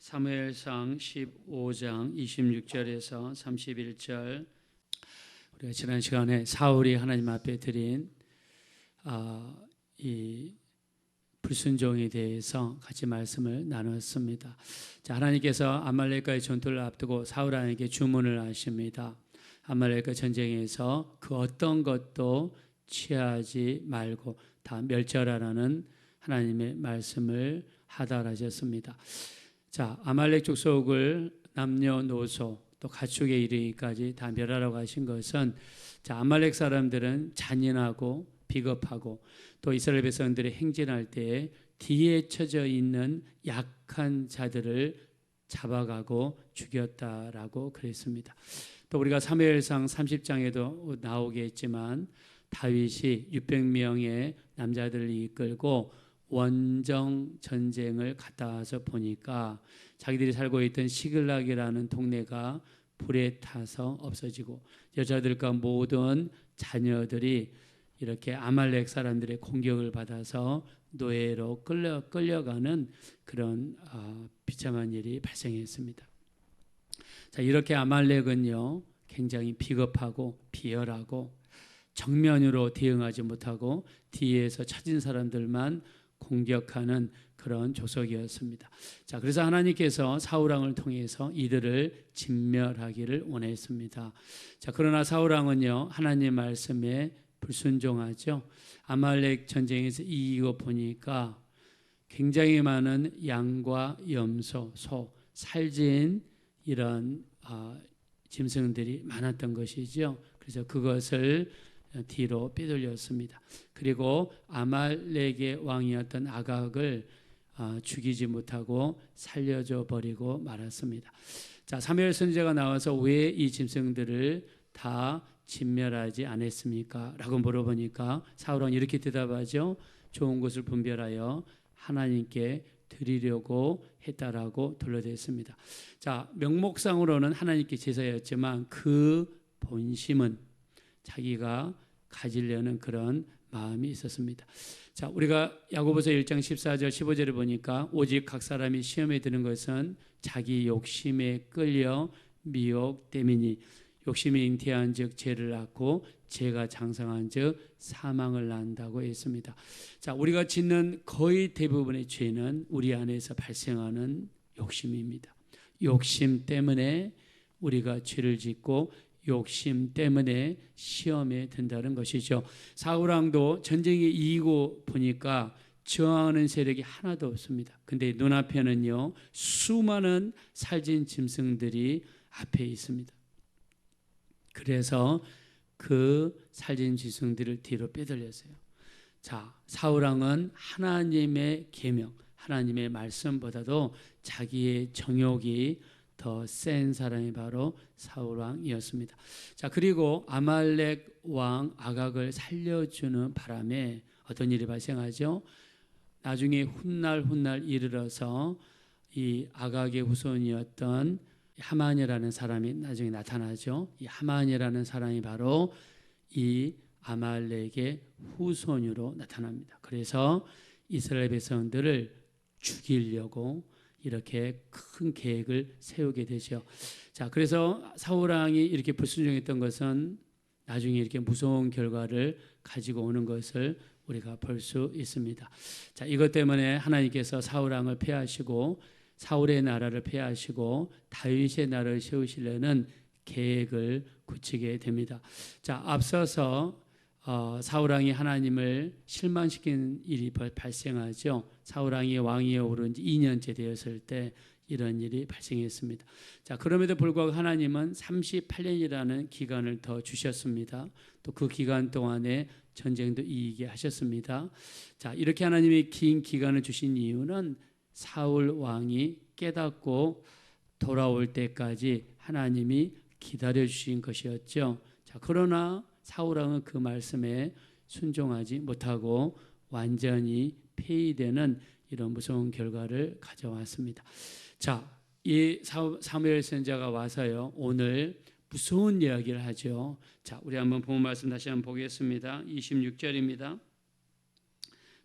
사무엘상 15장 26절에서 31절, 우리가 지난 시간에 사울이 하나님 앞에 드린 이 불순종에 대해서 같이 말씀을 나눴습니다. 자, 하나님께서 아말렉과의 전투를 앞두고 사울 왕에게 주문을 하십니다. 아말렉과 전쟁에서 그 어떤 것도 취하지 말고 다 멸절하라는 하나님의 말씀을 하달하셨습니다. 자, 아말렉 족속을 남녀노소 또 가축에 이르기까지 다 멸하라고 하신 것은, 자, 아말렉 사람들은 잔인하고 비겁하고 또 이스라엘 백성들이 행진할 때에 뒤에 쳐져 있는 약한 자들을 잡아가고 죽였다라고 그랬습니다. 또 우리가 사무엘상 30장에도 나오겠지만 다윗이 600명의 남자들을 이끌고 원정 전쟁을 갔다 와서 보니까 자기들이 살고 있던 시글락이라는 동네가 불에 타서 없어지고 여자들과 모든 자녀들이 이렇게 아말렉 사람들의 공격을 받아서 노예로 끌려가는 그런 비참한 일이 발생했습니다. 자, 이렇게 아말렉은요 굉장히 비겁하고 비열하고 정면으로 대응하지 못하고 뒤에서 찾은 사람들만 공격하는 그런 족속이었습니다. 자, 그래서 하나님께서 사울 왕을 통해서 이들을 진멸하기를 원했습니다. 자, 그러나 사울 왕은요 하나님 말씀에 불순종하죠. 아말렉 전쟁에서 이기고 보니까 굉장히 많은 양과 염소, 소, 살진 이런 짐승들이 많았던 것이죠. 그래서 그것을 뒤로 빼돌렸습니다. 그리고 아말렉의 왕이었던 아각을 죽이지 못하고 살려줘 버리고 말았습니다. 자, 사무엘 선지자가 나와서 왜 이 짐승들을 다 진멸하지 않았습니까? 라고 물어보니까 사울 왕이 이렇게 대답하죠. 좋은 것을 분별하여 하나님께 드리려고 했다라고 돌려댔습니다. 자, 명목상으로는 하나님께 제사였지만 그 본심은 자기가 가지려는 그런 마음이 있었습니다. 자, 우리가 야고보서 1장 14절 15절을 보니까 오직 각 사람이 시험에 드는 것은 자기 욕심에 끌려 미혹됨이니 욕심이 잉태한 즉 죄를 낳고 죄가 장성한 즉 사망을 낳는다고 했습니다. 자, 우리가 짓는 거의 대부분의 죄는 우리 안에서 발생하는 욕심입니다. 욕심 때문에 우리가 죄를 짓고 욕심 때문에 시험에 든다는 것이죠. 사울 왕도 전쟁에 이기고 보니까 저항하는 세력이 하나도 없습니다. 근데 눈앞에는요 수많은 살진 짐승들이 앞에 있습니다. 그래서 그 살진 짐승들을 뒤로 빼돌렸어요. 자, 사울 왕은 하나님의 계명, 하나님의 말씀보다도 자기의 정욕이 더 센 사람이 바로 사울 왕이었습니다. 자, 그리고 아말렉 왕 아각을 살려주는 바람에 어떤 일이 발생하죠? 나중에 훗날 이르러서 이 아각의 후손이었던 하만이라는 사람이 나중에 나타나죠. 이 하만이라는 사람이 바로 이 아말렉의 후손으로 나타납니다. 그래서 이스라엘 백성들을 죽이려고 이렇게 큰 계획을 세우게 되죠. 자, 그래서 사울 왕이 이렇게 불순종했던 것은 나중에 이렇게 무서운 결과를 가지고 오는 것을 우리가 볼 수 있습니다. 자, 이것 때문에 하나님께서 사울 왕을 폐하시고 사울의 나라를 폐하시고 다윗의 나라를 세우시려는 계획을 굳히게 됩니다. 자, 앞서서 사울 왕이 하나님을 실망시킨 일이 발생하죠. 사울 왕이 왕위에 오른 지 2년째 되었을 때 이런 일이 발생했습니다. 자, 그럼에도 불구하고 하나님은 38년이라는 기간을 더 주셨습니다. 또 그 기간 동안에 전쟁도 이기게 하셨습니다. 자, 이렇게 하나님이 긴 기간을 주신 이유는 사울 왕이 깨닫고 돌아올 때까지 하나님이 기다려 주신 것이었죠. 자, 그러나 사울 왕은 그 말씀에 순종하지 못하고 완전히 폐위되는 이런 무서운 결과를 가져왔습니다. 자, 이 사무엘 선지자가 와서요 오늘 무서운 이야기를 하죠. 자, 우리 한번 본 말씀 다시 한번 보겠습니다. 26절입니다.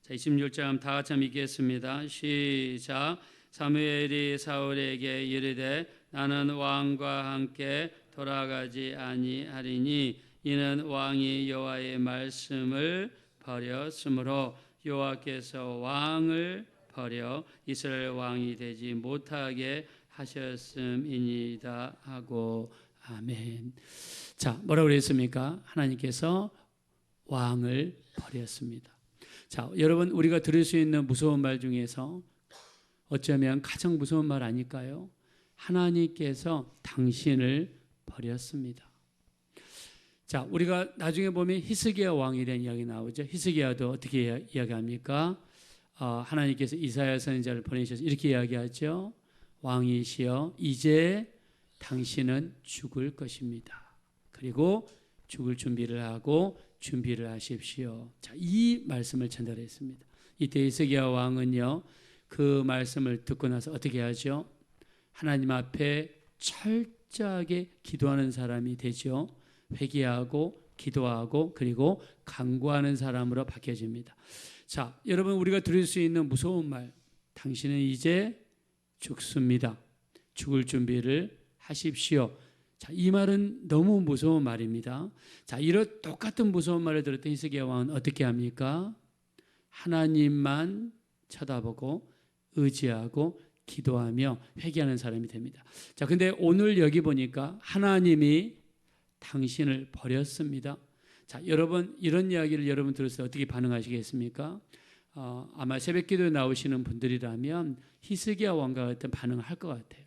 자, 26절 다 같이 읽겠습니다. 시작. 사무엘이 사울에게 이르되 나는 왕과 함께 돌아가지 아니하리니 이는 왕이 여호와의 말씀을 버렸으므로 여호와께서 왕을 버려 이스라엘 왕이 되지 못하게 하셨음이니이다 하고 아멘. 자, 뭐라고 그랬습니까? 하나님께서 왕을 버렸습니다. 자, 여러분 우리가 들을 수 있는 무서운 말 중에서 어쩌면 가장 무서운 말 아닐까요? 하나님께서 당신을 버렸습니다. 자, 우리가 나중에 보면 히스기야 왕에 대한 이야기 나오죠. 히스기야도 어떻게 이야기합니까? 하나님께서 이사야 선지자를 보내셔서 이렇게 이야기하죠. 왕이시여 이제 당신은 죽을 것입니다. 그리고 죽을 준비를 하고 준비를 하십시오. 자, 이 말씀을 전달했습니다. 이때 히스기야 왕은요, 그 말씀을 듣고 나서 어떻게 하죠? 하나님 앞에 철저하게 기도하는 사람이 되죠. 회개하고 기도하고 그리고 간구하는 사람으로 바뀌어집니다. 자, 여러분 우리가 들을 수 있는 무서운 말, 당신은 이제 죽습니다. 죽을 준비를 하십시오. 자, 이 말은 너무 무서운 말입니다. 자, 이런 똑같은 무서운 말을 들었던 히스기야 왕은 어떻게 합니까? 하나님만 쳐다보고 의지하고 기도하며 회개하는 사람이 됩니다. 자, 근데 오늘 여기 보니까 하나님이 당신을 버렸습니다. 자, 여러분 이런 이야기를 여러분 들었을 때 어떻게 반응하시겠습니까? 아마 새벽기도에 나오시는 분들이라면 히스기야 왕과 같은 반응을 할 것 같아요.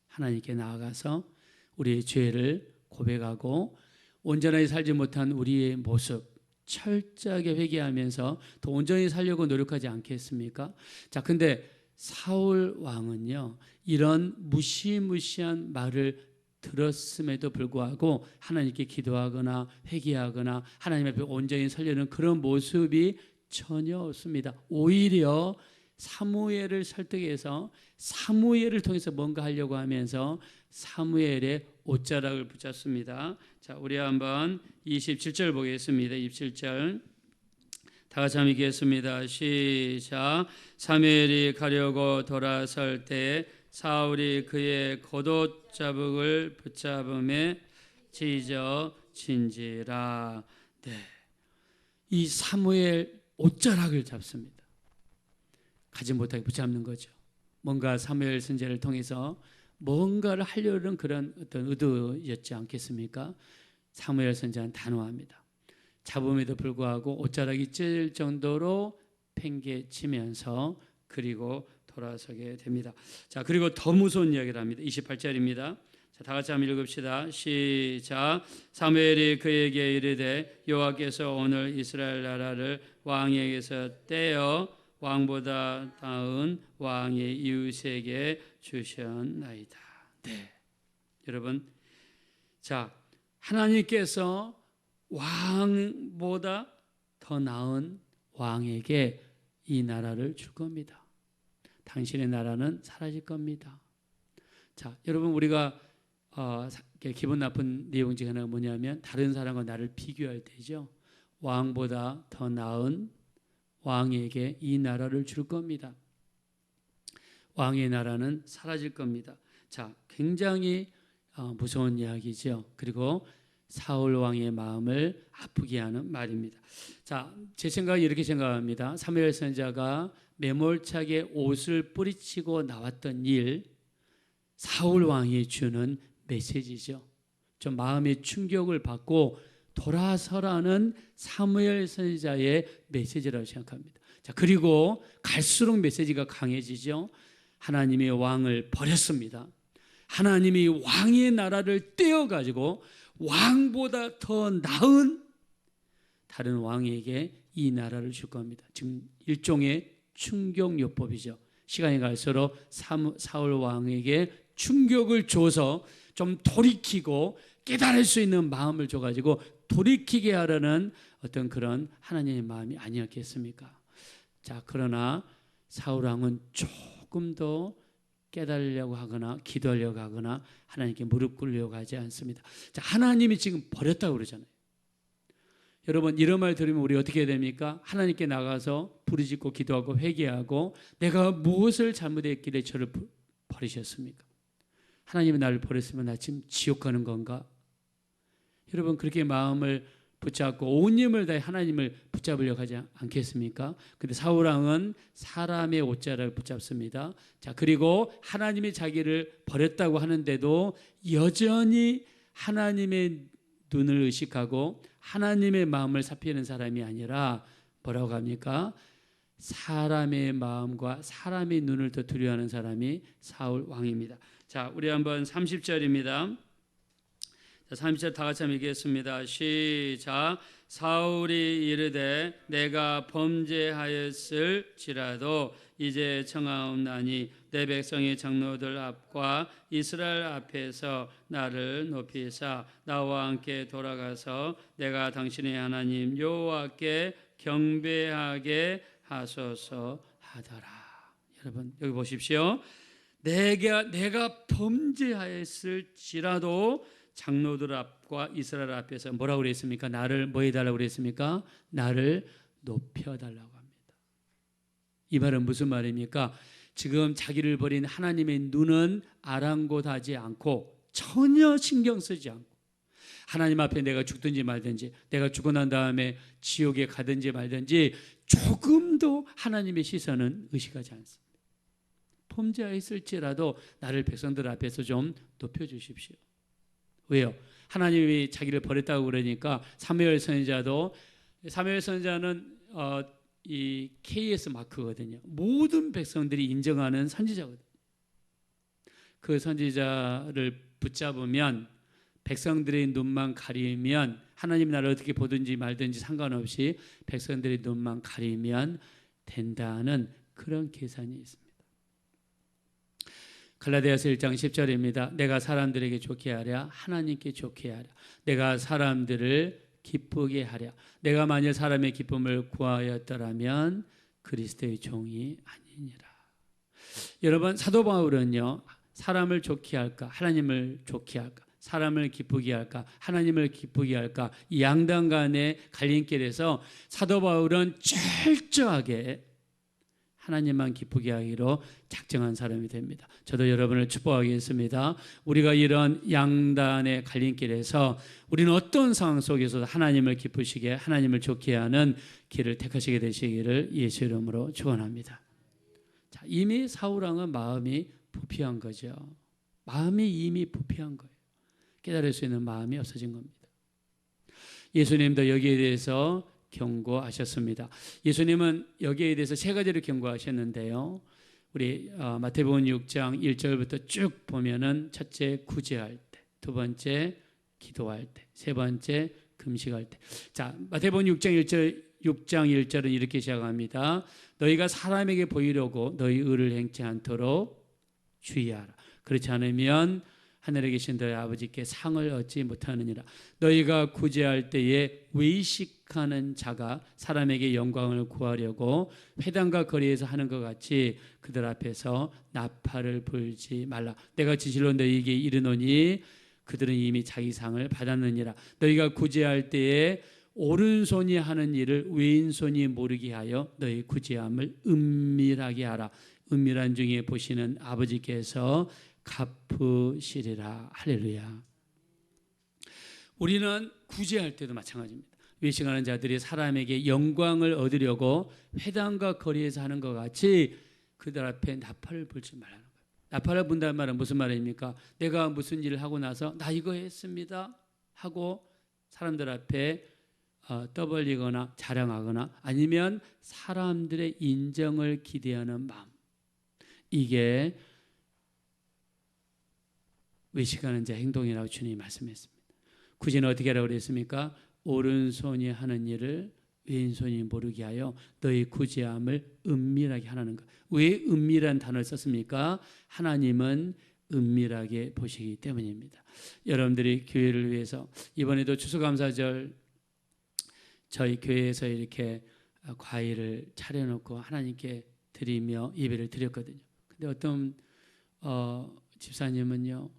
하나님께 나아가서 우리의 죄를 고백하고 온전하게 살지 못한 우리의 모습 철저하게 회개하면서 더 온전히 살려고 노력하지 않겠습니까? 자, 근데 사울 왕은요, 이런 무시무시한 말을 들었음에도 불구하고 하나님께 기도하거나 회개하거나 하나님 앞에 온전히 살려는 그런 모습이 전혀 없습니다. 오히려 사무엘을 설득해서 사무엘을 통해서 뭔가 하려고 하면서 사무엘의 옷자락을 붙였습니다. 자, 우리 한번 27절 보겠습니다. 27절 다 같이 한번 읽겠습니다. 시작. 사무엘이 가려고 돌아설 때 사울이 그의 겉옷 자북을 붙잡음에 찢어진지라. 네, 이 사무엘 옷자락을 잡습니다. 가지 못하게 붙잡는 거죠. 뭔가 사무엘 선지자를 통해서 뭔가를 하려는 그런 어떤 의도였지 않겠습니까? 사무엘 선지자는 단호합니다. 잡음에도 불구하고 옷자락이 찢을 정도로 팽개치면서 그리고 돌아서게 됩니다. 자, 그리고 더 무서운 이야기를 합니다. 28절입니다. 자, 다 같이 한번 읽읍시다. 시작. 사무엘이 그에게 이르되 여호와께서 오늘 이스라엘 나라를 왕에게서 떼어 왕보다 나은 왕의 이웃에게 주셨나이다. 네, 여러분, 자, 하나님께서 왕보다 더 나은 왕에게 이 나라를 줄 겁니다. 당신의 나라는 사라질 겁니다. 자, 여러분, 우리가 기분 나쁜 내용 중에 하나가 뭐냐면 다른 사람과 나를 비교할 때죠. 왕보다 더 나은 왕에게 이 나라를 줄 겁니다. 왕의 나라는 사라질 겁니다. 자, 굉장히 무서운 이야기죠. 그리고 사울 왕의 마음을 아프게 하는 말입니다. 자, 제 생각은 이렇게 생각합니다. 사무엘 선지자가 매몰차게 옷을 뿌리치고 나왔던 일, 사울 왕이 주는 메시지죠. 좀 마음의 충격을 받고 돌아서라는 사무엘 선지자의 메시지라고 생각합니다. 자, 그리고 갈수록 메시지가 강해지죠. 하나님이 왕을 버렸습니다. 하나님이 왕의 나라를 떼어가지고 왕보다 더 나은 다른 왕에게 이 나라를 줄 겁니다. 지금 일종의 충격요법이죠. 시간이 갈수록 사울 왕에게 충격을 줘서 좀 돌이키고 깨달을 수 있는 마음을 줘가지고 돌이키게 하려는 어떤 그런 하나님의 마음이 아니었겠습니까? 자, 그러나 사울 왕은 조금 더 깨달으려고 하거나 기도하려고 하거나 하나님께 무릎 꿇으려고 하지 않습니다. 자, 하나님이 지금 버렸다고 그러잖아요. 여러분 이런 말 들으면 우리 어떻게 해야 됩니까? 하나님께 나가서 부르짖고 기도하고 회개하고 내가 무엇을 잘못했길래 저를 버리셨습니까? 하나님이 나를 버렸으면 나 지금 지옥 가는 건가? 여러분 그렇게 마음을 붙잡고 온 힘을 다해 하나님을 붙잡으려고 하지 않겠습니까? 근데 사울왕은 사람의 옷자락을 붙잡습니다. 자, 그리고 하나님이 자기를 버렸다고 하는데도 여전히 하나님의 눈을 의식하고 하나님의 마음을 살피는 사람이 아니라 뭐라고 합니까? 사람의 마음과 사람의 눈을 더 두려워하는 사람이 사울 왕입니다. 자, 우리 한번 30절입니다. 자, 30절 다 같이 한번 읽겠습니다. 시작. 사울이 이르되 내가 범죄하였을지라도 이제 청하옵나니 내 백성의 장로들 앞과 이스라엘 앞에서 나를 높이사 나와 함께 돌아가서 내가 당신의 하나님 여호와께 경배하게 하소서 하더라. 여러분 여기 보십시오. 내가 범죄하였을지라도 장로들 앞과 이스라엘 앞에서 뭐라고 그랬습니까? 나를 뭐 해달라고 그랬습니까? 나를 높여달라고 합니다. 이 말은 무슨 말입니까? 지금 자기를 버린 하나님의 눈은 아랑곳하지 않고 전혀 신경 쓰지 않고 하나님 앞에 내가 죽든지 말든지 내가 죽고 난 다음에 지옥에 가든지 말든지 조금도 하나님의 시선은 의식하지 않습니다. 범죄했을지라도 나를 백성들 앞에서 좀 높여주십시오. 왜요? 하나님이 자기를 버렸다고 그러니까 사무엘 선지자는 이 KS 마크거든요. 모든 백성들이 인정하는 선지자거든요. 그 선지자를 붙잡으면 백성들의 눈만 가리면 하나님 나를 어떻게 보든지 말든지 상관없이 백성들의 눈만 가리면 된다는 그런 계산이 있습니다. 갈라디아서 1장 10절입니다. 내가 사람들에게 좋게 하랴 하나님께 좋게 하랴 내가 사람들을 기쁘게 하랴 내가 만일 사람의 기쁨을 구하였더라면 그리스도의 종이 아니니라. 여러분 사도 바울은요 사람을 좋게 할까 하나님을 좋게 할까 사람을 기쁘게 할까 하나님을 기쁘게 할까 이 양당 간의 갈림길에서 사도 바울은 철저하게 하나님만 기쁘게 하기로 작정한 사람이 됩니다. 저도 여러분을 축복하겠습니다. 우리가 이런 양단의 갈림길에서 우리는 어떤 상황 속에서도 하나님을 기쁘시게 하나님을 좋게 하는 길을 택하시게 되시기를 예수 이름으로 축원합니다. 자, 이미 사울왕은 마음이 부패한 거죠. 마음이 이미 부패한 거예요. 깨달을 수 있는 마음이 없어진 겁니다. 예수님도 여기에 대해서 경고하셨습니다. 예수님은 여기에 대해서 세 가지를 경고하셨는데요. 우리 마태복음 6장 1절부터 쭉 보면은 첫째 구제할 때, 두 번째 기도할 때, 세 번째 금식할 때. 자, 마태복음 6장 1절은 이렇게 시작합니다. 너희가 사람에게 보이려고 너희 의를 행치 않도록 주의하라. 그렇지 않으면 하늘에 계신 너희 아버지께 상을 얻지 못하느니라. 너희가 구제할 때에 외식하는 자가 사람에게 영광을 구하려고 회당과 거리에서 하는 것 같이 그들 앞에서 나팔을 불지 말라. 내가 진실로 너희에게 이르노니 그들은 이미 자기 상을 받았느니라. 너희가 구제할 때에 오른손이 하는 일을 왼손이 모르게 하여 너희 구제함을 은밀하게 하라. 은밀한 중에 보시는 아버지께서 갚으시리라. 할렐루야. 우리는 구제할 때도 마찬가지입니다. 외식하는 자들이 사람에게 영광을 얻으려고 회당과 거리에서 하는 것 같이 그들 앞에 나팔을 불지 말라는 거예요. 나팔을 분다는 말은 무슨 말입니까? 내가 무슨 일을 하고 나서 나 이거 했습니다 하고 사람들 앞에 떠벌리거나 자랑하거나 아니면 사람들의 인정을 기대하는 마음, 이게 외식하는 자 행동이라고 주님이 말씀했습니다. 구제는 어떻게 하라고 그랬습니까? 오른손이 하는 일을 왼손이 모르게 하여 너희 구제함을 은밀하게 하라는 것. 왜 은밀한 단어를 썼습니까? 하나님은 은밀하게 보시기 때문입니다. 여러분들이 교회를 위해서 이번에도 추수감사절 저희 교회에서 이렇게 과일을 차려놓고 하나님께 드리며 예배를 드렸거든요. 근데 어떤 집사님은요,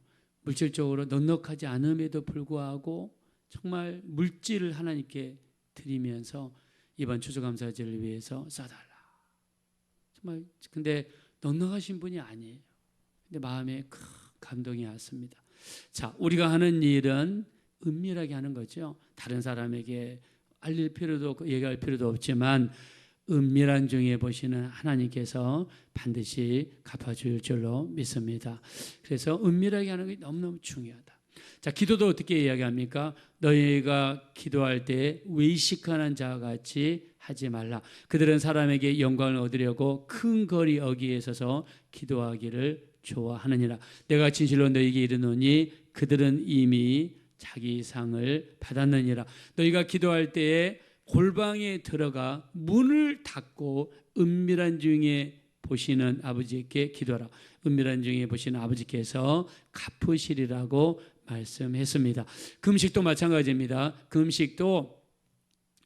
물질적으로 넉넉하지 않음에도 불구하고 정말 물질을 하나님께 드리면서 이번 추수감사절을 위해서 써달라. 정말 근데 넉넉하신 분이 아니에요. 근데 마음에 큰 감동이 왔습니다. 자, 우리가 하는 일은 은밀하게 하는 거죠. 다른 사람에게 알릴 필요도 없고 얘기할 필요도 없지만 은밀한 중에 보시는 하나님께서 반드시 갚아줄 줄로 믿습니다. 그래서 은밀하게 하는 게 너무너무 중요하다. 자, 기도도 어떻게 이야기합니까? 너희가 기도할 때 외식하는 자와 같이 하지 말라. 그들은 사람에게 영광을 얻으려고 큰 거리 어귀에 서서 기도하기를 좋아하느니라. 내가 진실로 너희에게 이르노니 그들은 이미 자기 상을 받았느니라. 너희가 기도할 때에 골방에 들어가 문을 닫고 은밀한 중에 보시는 아버지께 기도하라. 은밀한 중에 보시는 아버지께서 갚으시리라고 말씀했습니다. 금식도 마찬가지입니다. 금식도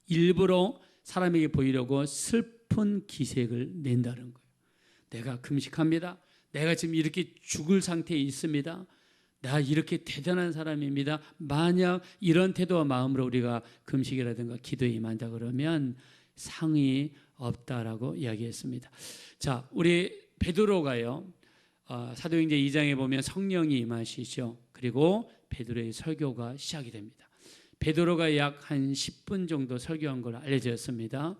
일부러 사람에게 보이려고 슬픈 기색을 낸다는 거예요. 내가 금식합니다. 내가 지금 이렇게 죽을 상태에 있습니다. 나 이렇게 대단한 사람입니다. 만약 이런 태도와 마음으로 우리가 금식이라든가 기도에 임한다 그러면 상이 없다라고 이야기했습니다. 자, 우리 베드로가요. 사도행전 2장에 보면 성령이 임하시죠. 그리고 베드로의 설교가 시작이 됩니다. 베드로가 약 한 10분 정도 설교한 걸로 알려졌습니다.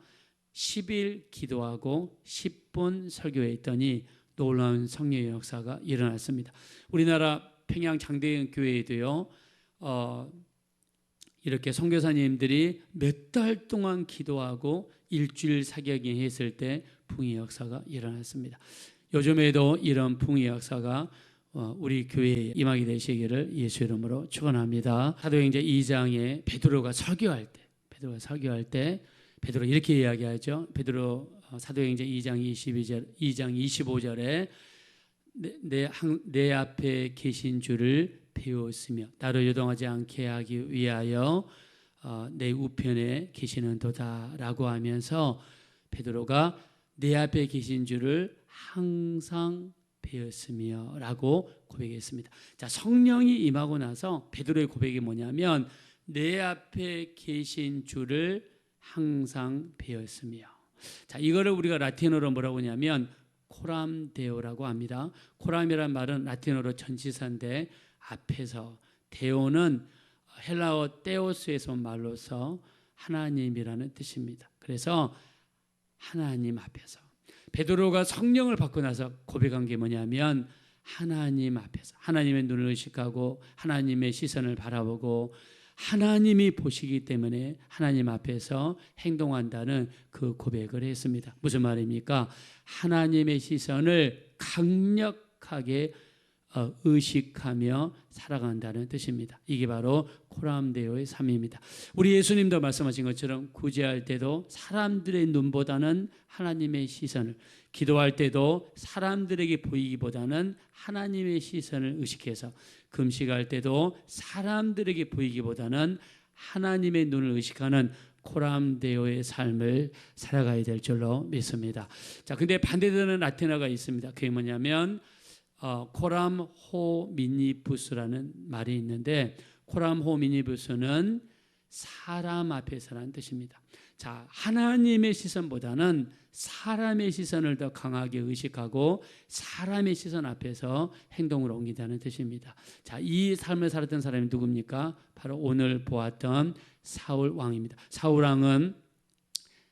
10일 기도하고 10분 설교했더니 놀라운 성령의 역사가 일어났습니다. 우리나라 평양 장대현 교회에도요, 이렇게 선교사님들이 몇 달 동안 기도하고 일주일 사역이 했을 때 풍의 역사가 일어났습니다. 요즘에도 이런 풍의 역사가 우리 교회에 임하게 되시기를 예수 이름으로 축원합니다. 사도행전 2장에 베드로가 설교할 때 베드로 이렇게 이야기하죠. 베드로 사도행전 2장 25절에 내 앞에 계신 주를 배웠으며 나를 요동하지 않게 하기 위하여 내 우편에 계시는도다라고 하면서 베드로가 내 앞에 계신 주를 항상 배웠으며 라고 고백했습니다. 자, 성령이 임하고 나서 베드로의 고백이 뭐냐면 내 앞에 계신 주를 항상 배웠으며. 자, 이거를 우리가 라틴어로 뭐라고 하냐면 코람데오라고 합니다. 코람이란 말은 라틴어로 전치사인데 앞에서, 데오는 헬라어 떼오스에서 온 말로서 하나님이라는 뜻입니다. 그래서 하나님 앞에서 베드로가 성령을 받고 나서 고백한 게 뭐냐면 하나님 앞에서 하나님의 눈을 의식하고 하나님의 시선을 바라보고 하나님이 보시기 때문에 하나님 앞에서 행동한다는 그 고백을 했습니다. 무슨 말입니까? 하나님의 시선을 강력하게 의식하며 살아간다는 뜻입니다. 이게 바로 코람데오의 삶입니다. 우리 예수님도 말씀하신 것처럼 구제할 때도 사람들의 눈보다는 하나님의 시선을, 기도할 때도 사람들에게 보이기보다는 하나님의 시선을 의식해서, 금식할 때도 사람들에게 보이기보다는 하나님의 눈을 의식하는 코람데오의 삶을 살아가야 될 줄로 믿습니다. 자, 근데 반대되는 라틴어가 있습니다. 그게 뭐냐면 코람 호미니부스라는 말이 있는데, 코람 호미니부스는 사람 앞에서라는 뜻입니다. 자, 하나님의 시선보다는 사람의 시선을 더 강하게 의식하고 사람의 시선 앞에서 행동을 옮긴다는 뜻입니다. 자, 이 삶을 살았던 사람이 누굽니까? 바로 오늘 보았던 사울 왕입니다. 사울 왕은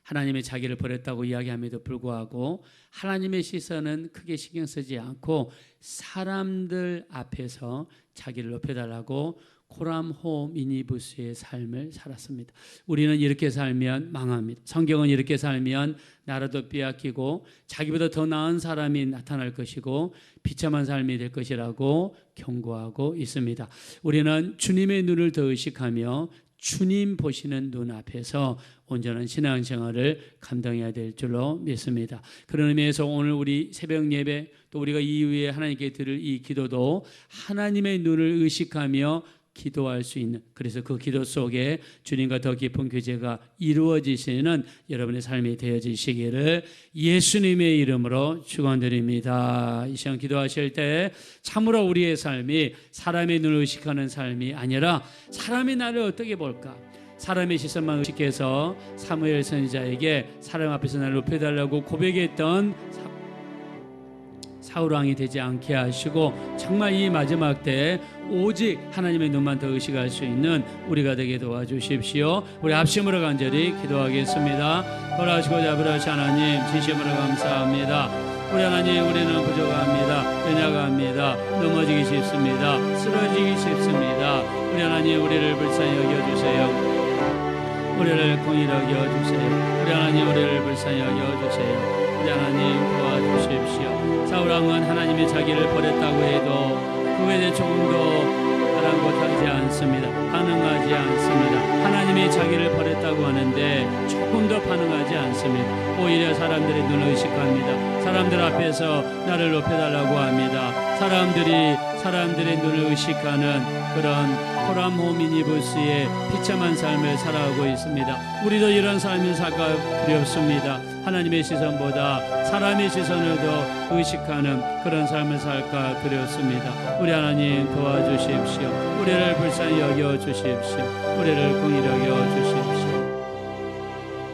하나님의 자기를 버렸다고 이야기함에도 불구하고 하나님의 시선은 크게 신경 쓰지 않고 사람들 앞에서 자기를 높여달라고 코람호 미니부스의 삶을 살았습니다. 우리는 이렇게 살면 망합니다. 성경은 이렇게 살면 나라도 빼앗기고 자기보다 더 나은 사람이 나타날 것이고 비참한 삶이 될 것이라고 경고하고 있습니다. 우리는 주님의 눈을 더 의식하며 주님 보시는 눈 앞에서 온전한 신앙생활을 감당해야 될 줄로 믿습니다. 그런 의미에서 오늘 우리 새벽 예배, 또 우리가 이후에 하나님께 드릴 이 기도도 하나님의 눈을 의식하며 기도할 수 있는, 그래서 그 기도 속에 주님과 더 깊은 교제가 이루어지시는 여러분의 삶이 되어지시기를 예수님의 이름으로 축원드립니다. 이 시간 기도하실 때 참으로 우리의 삶이 사람의 눈을 의식하는 삶이 아니라 사람이 나를 어떻게 볼까, 사람의 시선만 의식해서 사무엘 선지자에게 사람 앞에서 나를 높여달라고 고백했던 사울 왕이 되지 않게 하시고, 정말 이 마지막 때 오직 하나님의 눈만 더 의식할 수 있는 우리가 되게 도와주십시오. 우리 합심으로 간절히 기도하겠습니다. 돌아오시고 잡으라신 하나님, 진심으로 감사합니다. 우리 하나님, 우리는 부족합니다. 연약합니다. 넘어지기 쉽습니다. 쓰러지기 쉽습니다. 우리 하나님, 우리를 불쌍히 여겨주세요. 우리를 공의하게 여주세요. 우리 하나님, 우리를 불쌍히 여겨주세요. 우리 하나님, 도와주십시오. 사울왕은 하나님이 자기를 버렸다고 해도 그에 대해 조금도 아랑곳하지 않습니다. 반응하지 않습니다. 하나님이 자기를 버렸다고 하는데 조금도 반응하지 않습니다. 오히려 사람들의 눈을 의식합니다. 사람들 앞에서 나를 높여달라고 합니다. 사람들의 눈을 의식하는 그런 코람 호미니부스의 비참한 삶을 살아가고 있습니다. 우리도 이런 삶을 살까 두렵습니다. 하나님의 시선보다 사람의 시선을 더 의식하는 그런 삶을 살까 두렵습니다. 우리 하나님 도와주십시오. 우리를 불쌍히 여겨주십시오. 우리를 공의하게